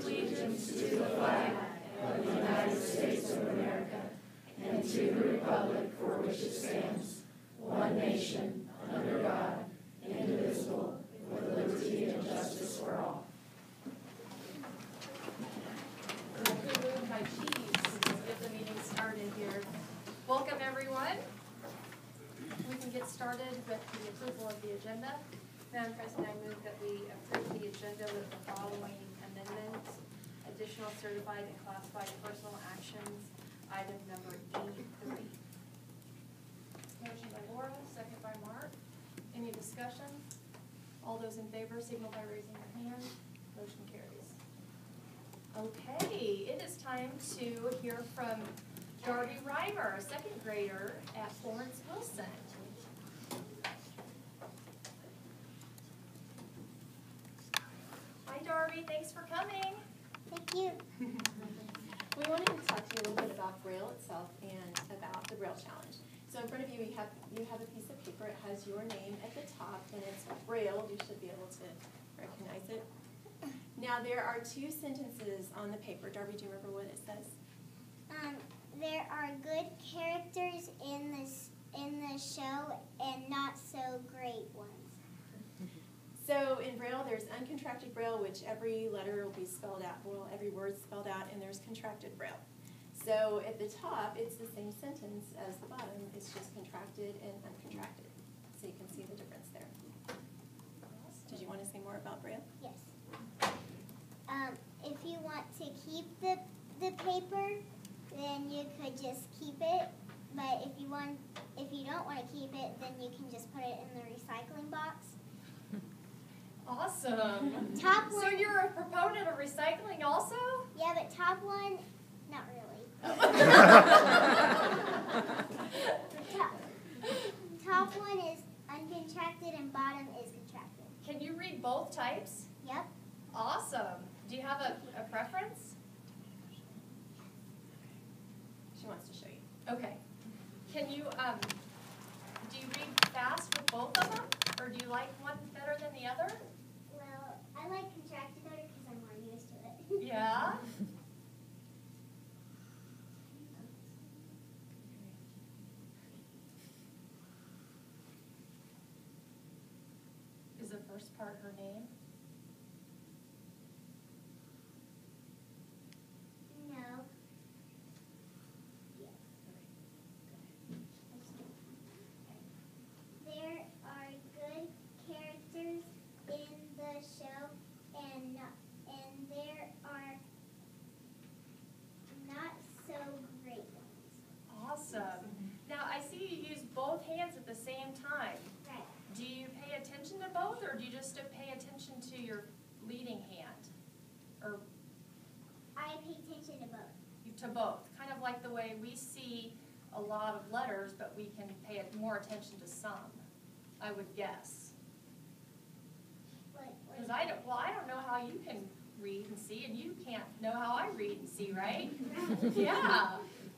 allegiance to the flag of the United States of America and to the republic for which it stands, one nation, under God, indivisible, with liberty and justice for all. Moved by Cheese. Let's get the meeting started here. Welcome, everyone. We can get started with the approval of the agenda. Madam President, I move that we approve the agenda with the following amendments. Additional certified and classified personal actions, item number E3. Motion by Laura, second by Mark. Any discussion? All those in favor signal by raising your hand. Motion carries. Okay, it is time to hear from Darby Reimer, a second grader at Florence Wilson. Hi Darby, thanks for coming. Thank you. We wanted to talk to you a little bit about Braille itself and about the Braille Challenge. So in front of you, you have a piece of paper. It has your name at the top, and it's Braille. You should be able to recognize it. Now there are two sentences on the paper. Darby, do you remember what it says? There are good characters in the show and not so great ones. So in Braille, there's uncontracted Braille, which every letter will be spelled out, well, every word's spelled out, and there's contracted Braille. So at the top, it's the same sentence as the bottom. It's just contracted and uncontracted. So you can see the difference there. Did you want to say more about Braille? Yes. If you want to keep the paper, then you could just keep it. But if you don't want to keep it, then you can just put it in the recycling box. Awesome. Top So one. you're a proponent of recycling also? Yeah, but top one, not really. Top one is uncontracted and bottom is contracted. Can you read both types? Yep. Awesome. Do you have a preference? She wants to show you. Okay. Can you, do you read fast with both of them? Or do you like one better than the other? Well, I like contracted better because I'm more used to it. Yeah? Is the first part her name? No. Yes. There are good characters in the show, and there are not so great ones. Awesome. Now, I see you use both hands at the same time. Right. Do you pay attention to both, or do you just pay attention to your leading hand? Or I pay attention to both. to both? Kind of like the way we see a lot of letters, but we can pay more attention to some, I would guess. Because I don't know how you can read and see, and you can't know how I read and see, right? Yeah.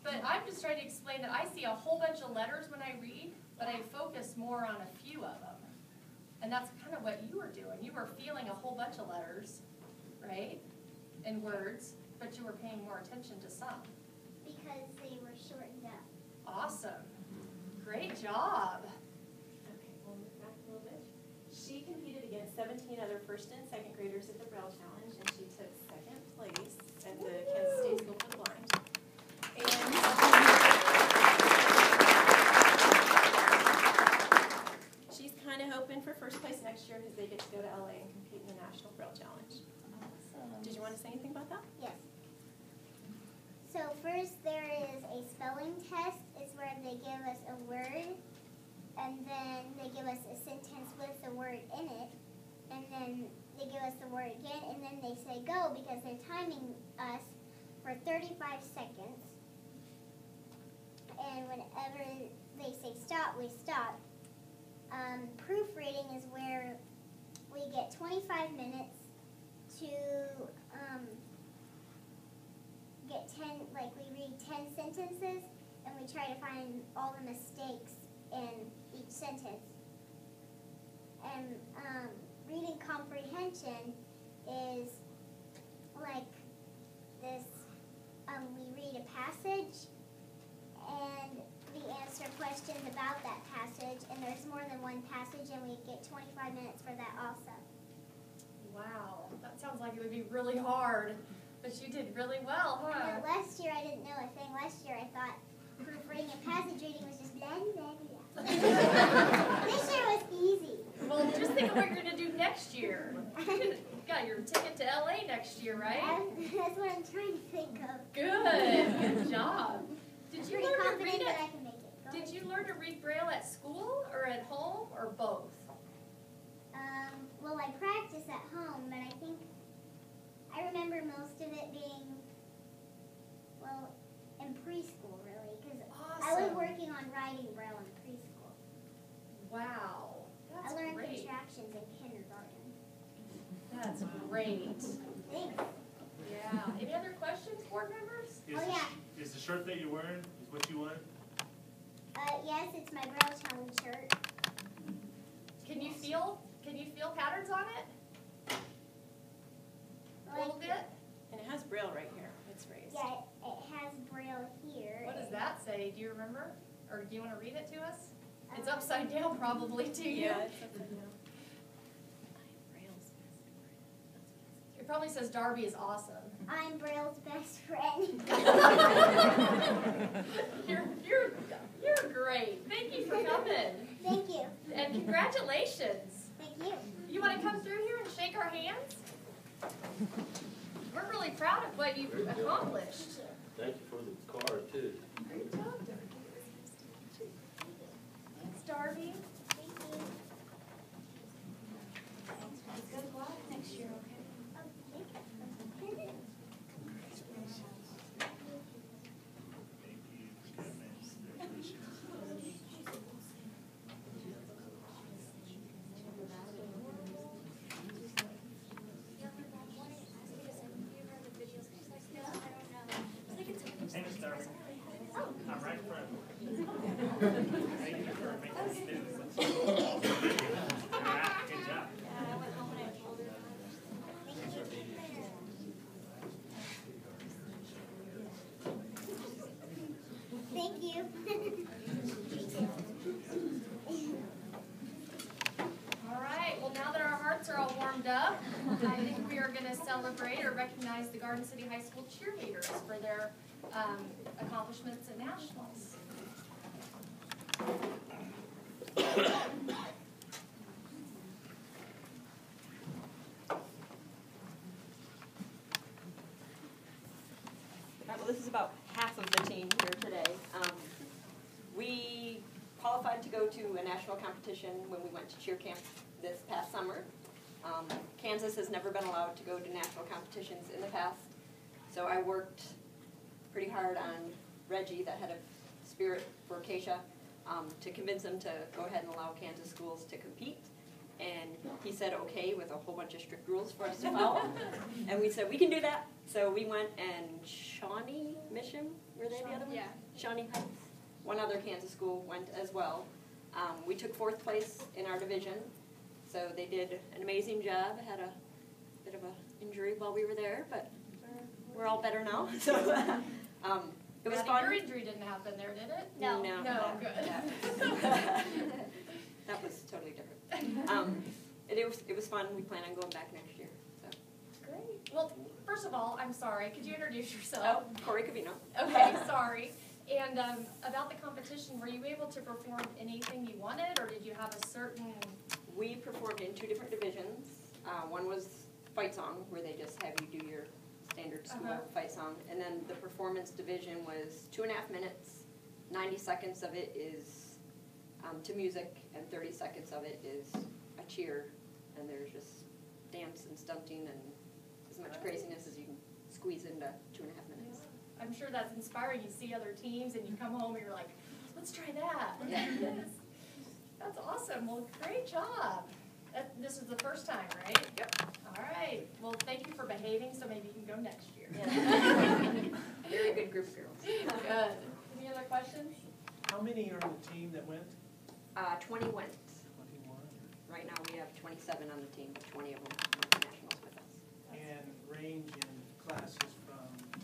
But I'm just trying to explain that I see a whole bunch of letters when I read, but I focus more on a few of them. And that's kind of what you were doing. You were feeling a whole bunch of letters, right? And words, but you were paying more attention to some. Because they were shortened up. Awesome. Great job. Okay, we'll move back a little bit. She competed against 17 other first and second graders at the Braille Challenge, and she took second place at the Kansas State School for the Blind. And she's kind of hoping for first place next year because they get to go to LA and compete in the National Braille Challenge. Awesome. Did you want to say anything about that? Yes. So first there is a spelling test. It's where they give us a word, and then they give us a sentence with the word in it, and then they give us the word again, and then they say go because they're timing us for 35 seconds. And whenever they say stop, we stop. Proofreading is where we get 25 minutes to get 10, like we read 10 sentences, and we try to find all the mistakes in each sentence. And reading comprehension is like this, we read a passage and we answer questions about that passage, and there's more than one passage, and we get 25 minutes for that also. Wow, that sounds like it would be really hard, but you did really well, huh? But last year I didn't know a thing. Last year I thought proofreading and passage reading was just blah, blah, blah. This year was easy. Well, just think of what you're going to do next year. You got your ticket to LA next year, right? That's what I'm trying to think of. Good job. Did I'm you pretty learn to confident read that it? I can make it. Go Did ahead. you learn to read Braille at school or at home or both? Well, I practice at home, but I think I remember most of it being, well, in preschool, really, because I was Awesome. working on writing Braille in preschool. Wow, I that's learned great. contractions in kindergarten. That's great. Thanks. Yeah. Any other questions, board members? Oh, yeah. Is the shirt that you're wearing is what you want? Yes, it's my Braille Challenge shirt. Can you feel patterns on it? A little bit? And it has Braille right here. It's raised. Yeah, it has Braille here. What does that say? Do you remember? Or do you want to read it to us? It's upside down probably to you. Yeah, it's upside down. It probably says Darby is awesome. I'm Braille's best friend. You're great. Thank you for coming. Thank you. And congratulations. Thank you. You want to come through here and shake our hands? We're really proud of what you've accomplished. Thank you for the card, too. Great job, Darby. Thanks, Darby. Thank you. Good luck next year, okay? Hey, Mr. Darby. I'm right in front. Thank you for making this do. All right, good job. Thank you. All right, well, now that our hearts are all warmed up, I think we are going to celebrate or recognize the Garden City High School cheerleaders for their accomplishments at nationals. All right, well, this is about half of the team here today. We qualified to go to a national competition when we went to cheer camp this past summer. Kansas has never been allowed to go to national competitions in the past, so I worked pretty hard on Reggie, the head of Spirit for Acacia, to convince him to go ahead and allow Kansas schools to compete. And he said okay with a whole bunch of strict rules for us to follow. And we said, we can do that. So we went, and Shawnee Mission, were they the other one? Yeah. Shawnee Heights. One other Kansas school went as well. We took 4th place in our division. So they did an amazing job. I had a bit of an injury while we were there, but we're all better now. So it was fun. Your injury didn't happen there, did it? No. No, good. That was totally different. It was fun. We plan on going back next year. So. Great. Well, first of all, I'm sorry. Could you introduce Oh, yourself? Corey Cavino. Okay, sorry. And about the competition, were you able to perform anything you wanted, or did you have a certain... We performed in 2 different divisions. One was fight song, where they just have you do your standard school fight song. And then the performance division was 2.5 minutes. 90 seconds of it is to music, and 30 seconds of it is a cheer. And there's just dance and stunting and as much craziness as you can squeeze into 2.5 minutes. I'm sure that's inspiring. You see other teams, and you come home, and you're like, let's try that. Yeah. That's awesome. Well, great job. This is the first time, right? Yep. All right. Well, thank you for behaving, so maybe you can go next year. Very good group of girls. Good. Any other questions? How many are on the team that went? 20 went. 21. Right now we have 27 on the team, but 20 of them went to nationals with us. And range in classes from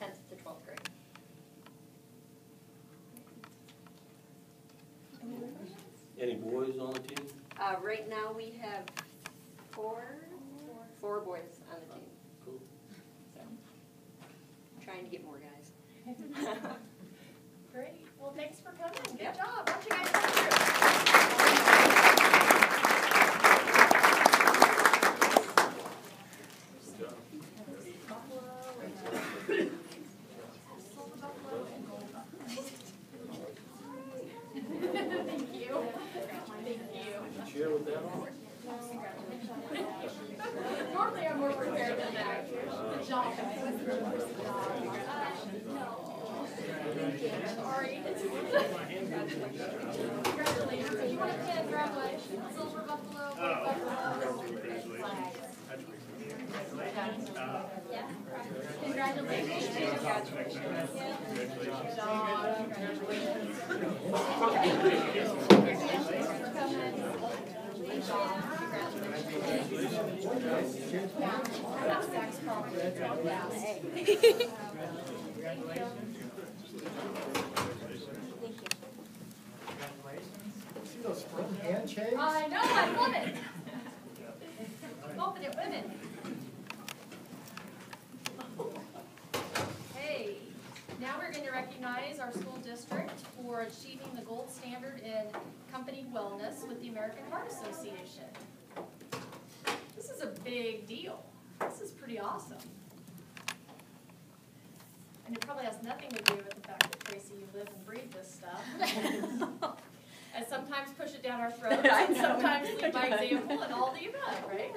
Any boys on the team? Right now, we have four boys on the team. Cool. So, trying to get more guys. Great, well, thanks for coming, good Yep. job, why don't you guys come through? Buffalo and Silver Buffalo and Gold Buffalo. Thank you. Thank you. Share with that on? Normally I'm more prepared than that. The job. Sorry. Congratulations. You want a pin, grab one. Silver Buffalo, Gold Buffalo. Yeah. Congratulations. See those front handshakes? I know, I love it. Confident women. Hey, now we're going to recognize our school district for achieving the gold standard in company wellness with the American Heart Association. This is a big deal. This is pretty awesome. And it probably has nothing to do with the fact that, Tracy, you live and breathe this stuff. And sometimes push it down our throats, and sometimes lead by example, and all the above, right?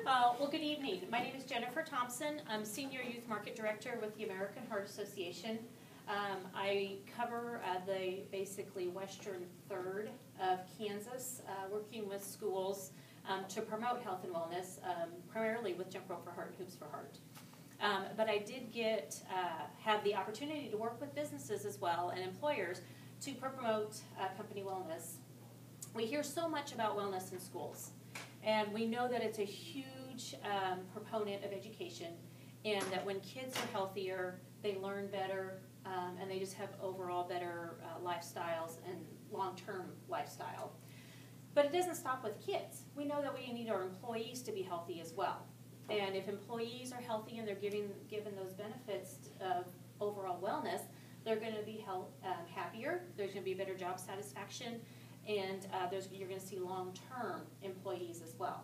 Well, good evening. My name is Jennifer Thompson. I'm Senior Youth Market Director with the American Heart Association. I cover the basically western third of Kansas, working with schools to promote health and wellness, primarily with Jump Rope for Heart and Hoops for Heart. But I did have the opportunity to work with businesses as well and employers to promote company wellness. We hear so much about wellness in schools, and we know that it's a huge proponent of education, and that when kids are healthier, they learn better, and they just have overall better lifestyles and long-term lifestyle. But it doesn't stop with kids. We know that we need our employees to be healthy as well. And if employees are healthy and they're given those benefits of overall wellness, they're going to be happier, there's going to be better job satisfaction, and you're going to see long-term employees as well.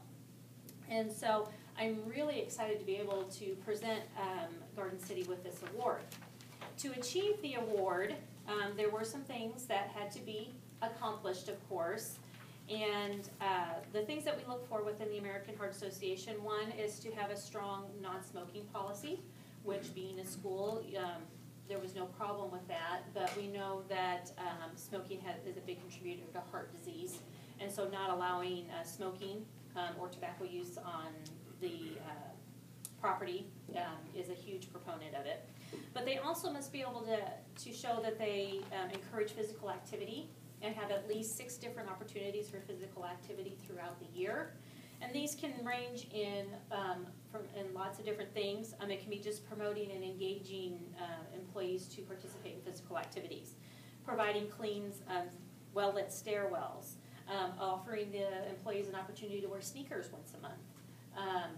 And so I'm really excited to be able to present Garden City with this award. To achieve the award, there were some things that had to be accomplished, of course. And the things that we look for within the American Heart Association, one is to have a strong non-smoking policy, which being a school, there was no problem with that, but we know that smoking is a big contributor to heart disease, and so not allowing smoking or tobacco use on the property is a huge proponent of it. But they also must be able to show that they encourage physical activity and have at least 6 different opportunities for physical activity throughout the year. And these can range in lots of different things. It can be just promoting and engaging employees to participate in physical activities, providing clean, well-lit stairwells, offering the employees an opportunity to wear sneakers once a month. And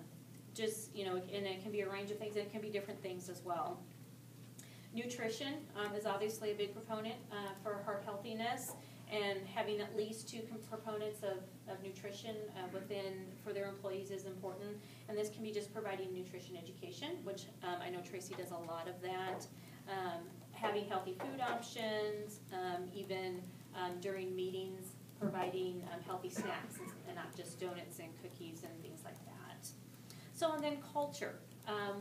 it can be a range of things, and it can be different things as well. Nutrition is obviously a big proponent for heart healthiness, and having at least 2 proponents of nutrition for their employees is important. And this can be just providing nutrition education, which I know Tracy does a lot of that. Having healthy food options, even during meetings, providing healthy snacks and not just donuts and cookies and things like that. So, and then culture.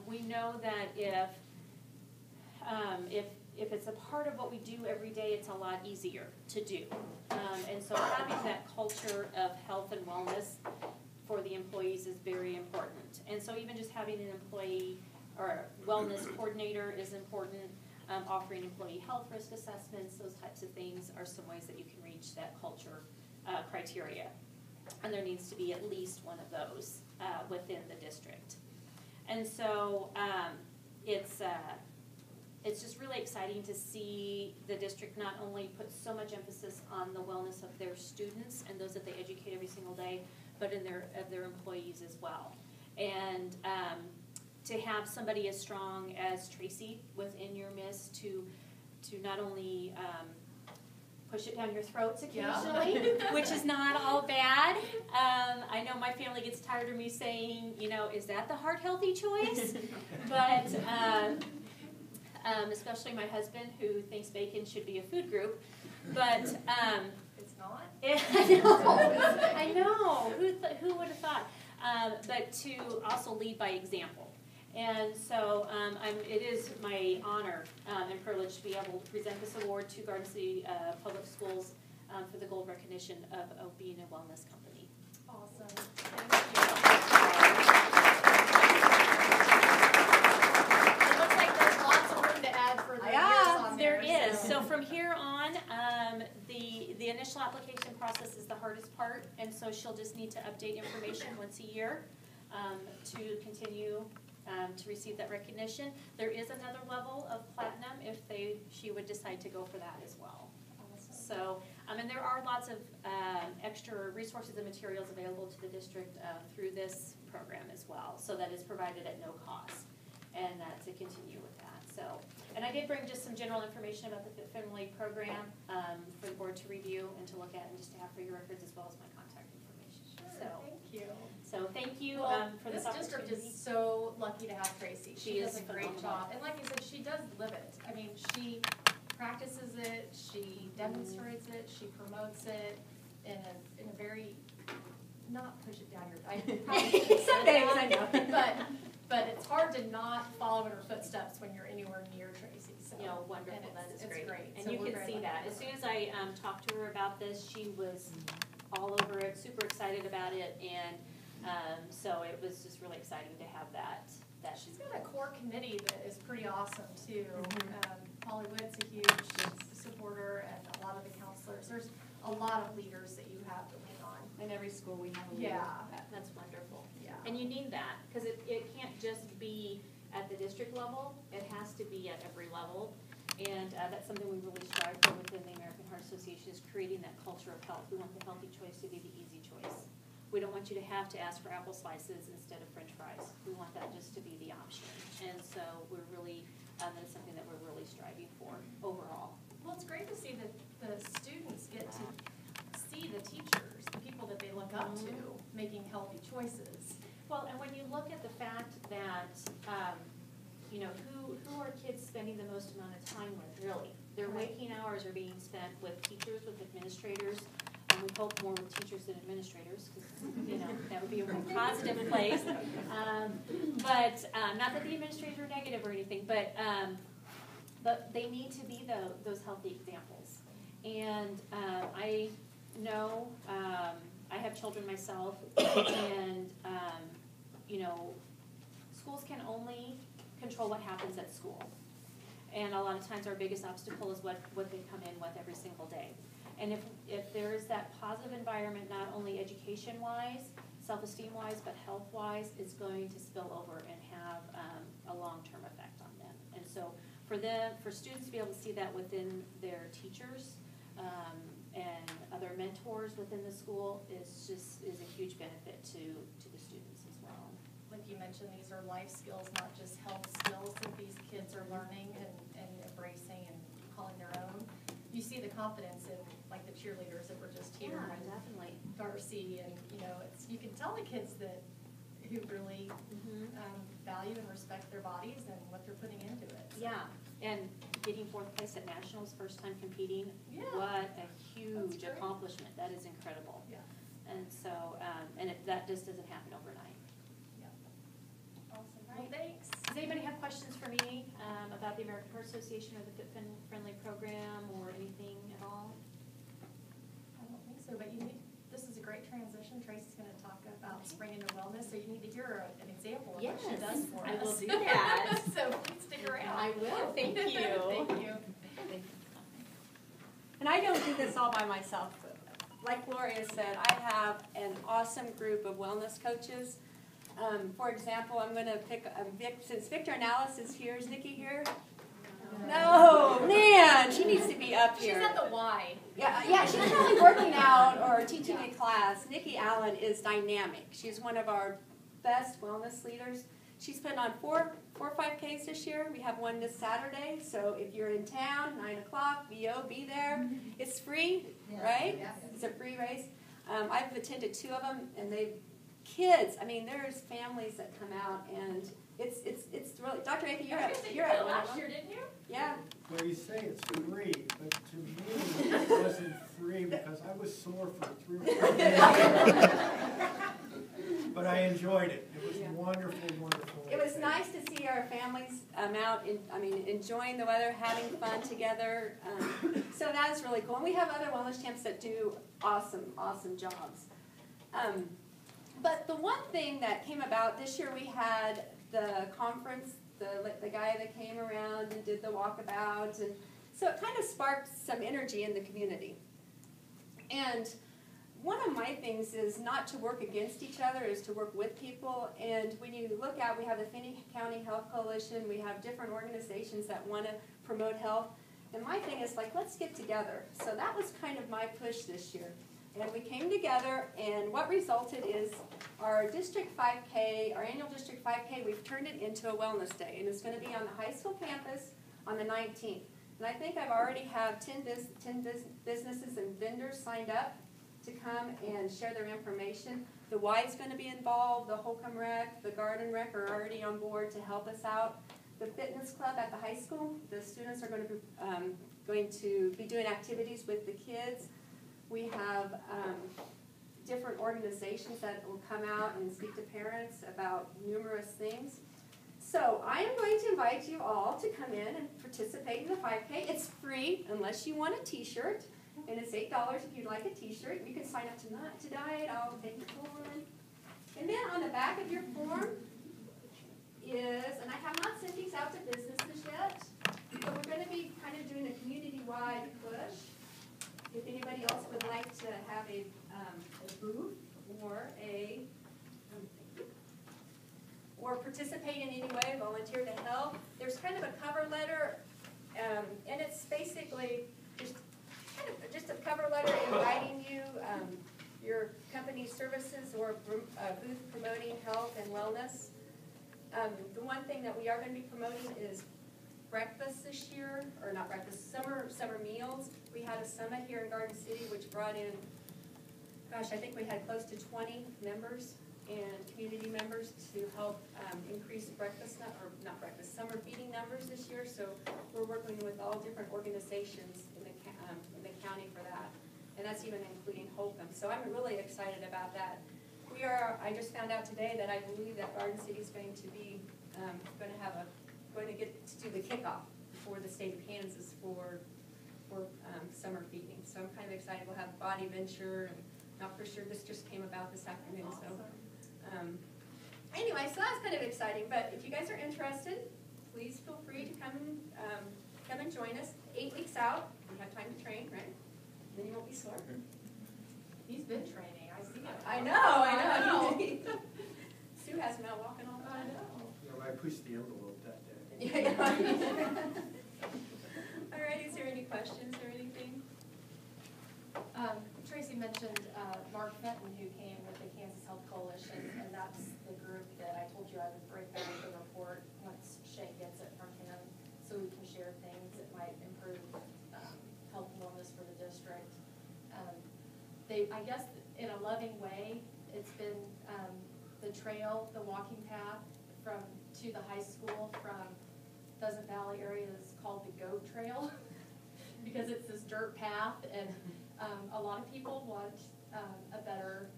We know that if it's a part of what we do every day, it's a lot easier to do. And so having that culture of health and wellness for the employees is very important. And so even just having an employee or wellness coordinator is important. Offering employee health risk assessments, those types of things are some ways that you can reach that culture criteria. And there needs to be at least one of those within the district. And so it's just really exciting to see the district not only put so much emphasis on the wellness of their students and those that they educate every single day, but of their employees as well. And to have somebody as strong as Tracy within your midst to not only push it down your throats occasionally, which is not all bad. I know my family gets tired of me saying, is that the heart healthy choice? But especially my husband, who thinks bacon should be a food group. But It's not? I know. Who would have thought? But to also lead by example. And so it is my honor and privilege to be able to present this award to Garden City Public Schools for the gold recognition of being a wellness company. Awesome. Thank you. It looks like there's lots of room to add for the years on There is. So from here on, the initial application process is the hardest part, and so she'll just need to update information once a year to continue to receive that recognition. There is another level of platinum if she would decide to go for that as well. So, and there are lots of extra resources and materials available to the district through this program as well. So that is provided at no cost, and to continue with that. So, and I did bring just some general information about the Fit Friendly program for the board to review and to look at, and just to have for your records, as well as my contact information. Sure, thank you. So thank you for this district opportunity. is so lucky to have Tracy. She She does is a great phenomenal. job. And like you said, she does live it. I mean, she practices it, she demonstrates it, she promotes it in a very, not push it down your, I probably shouldn't say Some days, that, I know. But it's hard to not follow in her footsteps when you're anywhere near Tracy, so. Wonderful, and that is it's great. great. And So you we're can very see lucky that. to As have soon as I talked to her about this, she was all over it, super excited about it, and so it was just really exciting to have that. She's got a core committee that is pretty awesome too. Holly Wood's a huge supporter, and a lot of the counselors. There's a lot of leaders that you have to lean on. In every school we have a leader. Yeah. That's wonderful. Yeah. And you need that, because it can't just be at the district level, it has to be at every level. And that's something we really strive for within the American Heart Association, is creating that culture of health. We want the healthy choice to be the easy choice. We don't want you to have to ask for apple slices instead of French fries. We want that just to be the option. And so we're really, that's something that we're really striving for overall. Well, it's great to see that the students get to see the teachers, the people that they look up to, making healthy choices. Well, and when you look at the fact that, who are kids spending the most amount of time with, really? Their waking hours are being spent with teachers, with administrators. We hope more with teachers than administrators, because that would be a more positive place. But not that the administrators are negative or anything, but they need to be those healthy examples. And I know I have children myself, and schools can only control what happens at school. And a lot of times our biggest obstacle is what they come in with every single day. And if there is that positive environment, not only education-wise, self-esteem-wise, but health-wise, it's going to spill over and have a long-term effect on them. And so for students to be able to see that within their teachers and other mentors within the school is a huge benefit to the students as well. Like you mentioned, these are life skills, not just health skills that these kids are learning and embracing and calling their own. You see the confidence in, like, the cheerleaders that were just here, and definitely. Darcy, and you can tell the kids who really value and respect their bodies and what they're putting into it. So. Yeah, and getting 4th place at nationals, first time competing, Yeah. what a huge accomplishment. That is incredible. Yeah. And so, that just doesn't happen overnight. Yeah. Awesome. Well, thanks. Does anybody have questions for me about the American Heart Association or the Fit Friendly program or anything at all? I don't think so, but this is a great transition. Tracy's going to talk about Spring into Wellness, so you need to hear an example of what she does for us. I will do that. So please stick around. I will. Thank you. Thank you. And I don't do this all by myself. Like Gloria said, I have an awesome group of wellness coaches. For example, I'm going to pick since Victor Analysis is here. Is Nikki here? No, man, she needs to be up She's here. at the Y. Yeah, she's probably working out or teaching a class. Nikki Allen is dynamic. She's one of our best wellness leaders. She's put on four 5Ks this year. We have one this Saturday. So if you're in town, 9 o'clock, VO, be there. It's free, right? It's a free race. I've attended 2 of them, and kids. I mean, there's families that come out, and it's really. Dr. Aka, you're at one of last them. year, didn't you? Yeah. Well, you say it's free, but to me, it wasn't free because I was sore for 3 or 4 days. But I enjoyed it. It was wonderful, wonderful. It was nice to see our families out, enjoying the weather, having fun together. So that is really cool. And we have other wellness champs that do awesome, awesome jobs. But the one thing that came about this year, we had the conference, the guy that came around and did the walkabout, and so it kind of sparked some energy in the community. And one of my things is not to work against each other, is to work with people. And when you look at, we have the Finney County Health Coalition, we have different organizations that want to promote health. And my thing is like, let's get together. So that was kind of my push this year. And we came together, and what resulted is our District 5K, our annual District 5K, we've turned it into a wellness day. And it's going to be on the high school campus on the 19th. And I think I've already have 10 businesses and vendors signed up to come and share their information. The Y is going to be involved, the Holcomb Rec, the Garden Rec are already on board to help us out. The fitness club at the high school, the students are going to be doing activities with the kids. We have different organizations that will come out and speak to parents about numerous things. So I am going to invite you all to come in and participate in the 5K. It's free unless you want a t-shirt. And it's $8 if you'd like a t-shirt. You can sign up tonight. I'll take your form. And then on the back of your form is, and I have not sent these out to businesses yet, but we're going to be kind of doing a community-wide push. If anybody else would like to have a booth or participate in any way, volunteer to help, there's kind of a cover letter, and it's basically just a cover letter inviting you, your company's services or booth promoting health and wellness. The one thing that we are going to be promoting is breakfast this year, or not breakfast, summer meals. We had a summit here in Garden City which brought in, gosh, I think we had close to 20 members and community members to help increase summer feeding numbers this year. So we're working with all different organizations in the county for that, and that's even including Holcomb. So I'm really excited about that. I just found out today that I believe that Garden City is going to be going to get to do the kickoff for the state of Kansas for summer feeding. So I'm kind of excited. We'll have Body Venture, and not for sure. This just came about this afternoon. So anyway, so that's kind of exciting. But if you guys are interested, please feel free to come and join us. 8 weeks out, you have time to train, right? Then you won't be sore. He's been training. I see it. I know. Sue has him out walking all the time. You know, I pushed the envelope that day. All right, is there any questions or anything? Tracy mentioned Mark Fenton, who came with the Kansas Health Coalition, and that's the group that I told you I would break down the report once Shay gets it from him, so we can share things that might improve health and wellness for the district. I guess in a loving way, it's been the trail, the walking path to the high school from Pheasant Valley area is called the Go Trail because it's this dirt path, and a lot of people want a better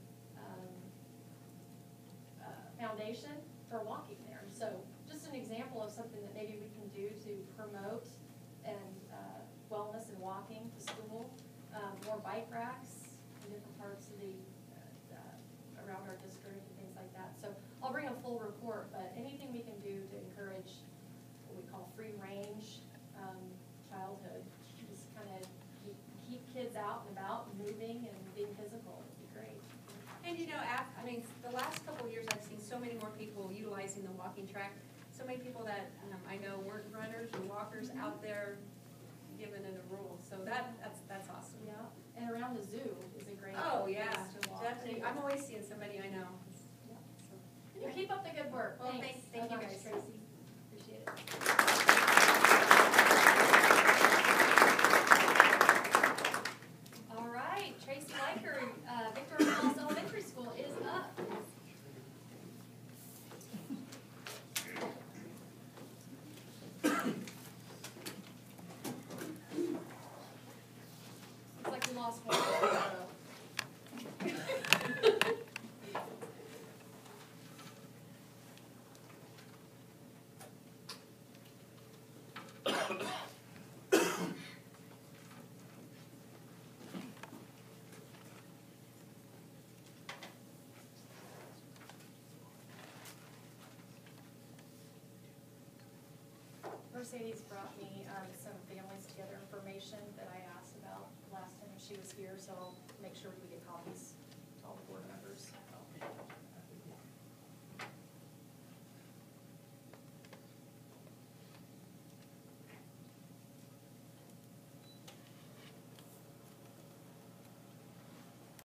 foundation for walking there. So just an example of something that maybe we can do to promote and wellness and walking to school, more bike racks in different parts of around our district and things like that. So I'll bring a full report, but anything we can do to encourage what we call free range childhood, just kind of keep kids out and about and moving and being physical would be great. And you know, the last couple of years I've seen so many more people utilizing the walking track. so many people that I know weren't runners or walkers out there giving in the rules. So that's awesome. Yeah, and around the zoo is a great Oh, place yeah, to walk. definitely. I'm always seeing somebody I know. You keep up the good work. Well, Thanks. thank you so much, guys. Tracy. Appreciate it. All right, Tracy Liker, Victor Falls Elementary School is up. Looks like we lost one. Mercedes brought me some families together information that I asked about last time she was here, so I'll make sure we get copies